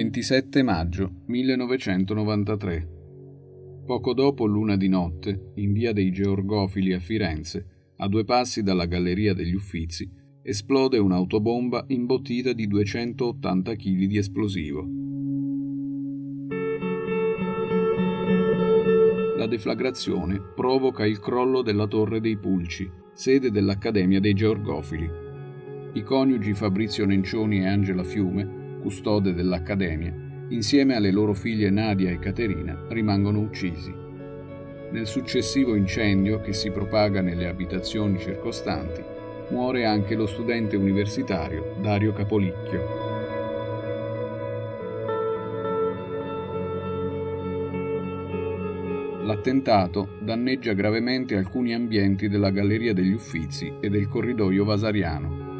27 maggio 1993. Poco dopo l'una di notte, in via dei Georgofili a Firenze, a 2 passi dalla Galleria degli Uffizi, esplode un'autobomba imbottita di 280 kg di esplosivo. La deflagrazione provoca il crollo della Torre dei Pulci, sede dell'Accademia dei Georgofili. I coniugi Fabrizio Nencioni e Angela Fiume, custode dell'Accademia, insieme alle loro figlie Nadia e Caterina, rimangono uccisi. Nel successivo incendio, che si propaga nelle abitazioni circostanti, muore anche lo studente universitario Dario Capolicchio. L'attentato danneggia gravemente alcuni ambienti della Galleria degli Uffizi e del corridoio Vasariano.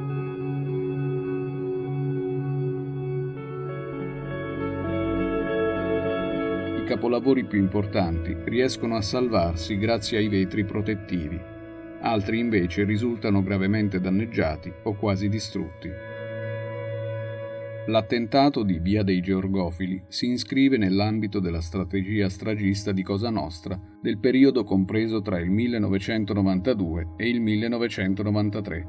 I capolavori più importanti riescono a salvarsi grazie ai vetri protettivi, altri invece risultano gravemente danneggiati o quasi distrutti. L'attentato di Via dei Georgofili si iscrive nell'ambito della strategia stragista di Cosa Nostra del periodo compreso tra il 1992 e il 1993.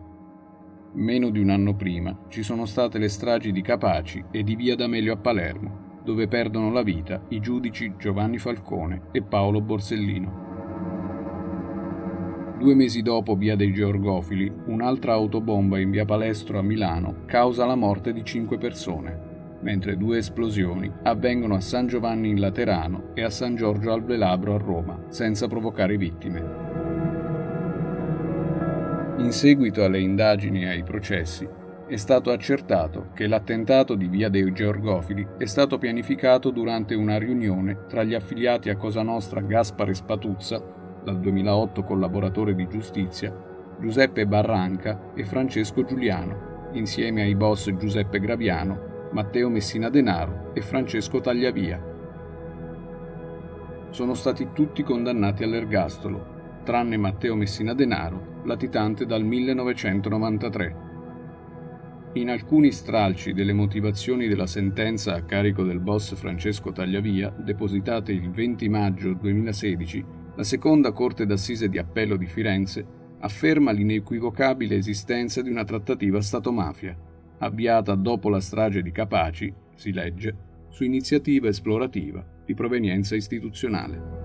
Meno di un anno prima ci sono state le stragi di Capaci e di Via D'Amelio a Palermo, dove perdono la vita i giudici Giovanni Falcone e Paolo Borsellino. 2 mesi dopo Via dei Georgofili, un'altra autobomba in Via Palestro a Milano causa la morte di 5 persone, mentre 2 esplosioni avvengono a San Giovanni in Laterano e a San Giorgio al Velabro a Roma, senza provocare vittime. In seguito alle indagini e ai processi, è stato accertato che l'attentato di Via dei Georgofili è stato pianificato durante una riunione tra gli affiliati a Cosa Nostra Gaspare Spatuzza, dal 2008 collaboratore di giustizia, Giuseppe Barranca e Francesco Giuliano, insieme ai boss Giuseppe Graviano, Matteo Messina Denaro e Francesco Tagliavia. Sono stati tutti condannati all'ergastolo, tranne Matteo Messina Denaro, latitante dal 1993. In alcuni stralci delle motivazioni della sentenza a carico del boss Francesco Tagliavia, depositate il 20 maggio 2016, la seconda Corte d'Assise di Appello di Firenze afferma l'inequivocabile esistenza di una trattativa Stato-mafia, avviata dopo la strage di Capaci, si legge, su iniziativa esplorativa di provenienza istituzionale.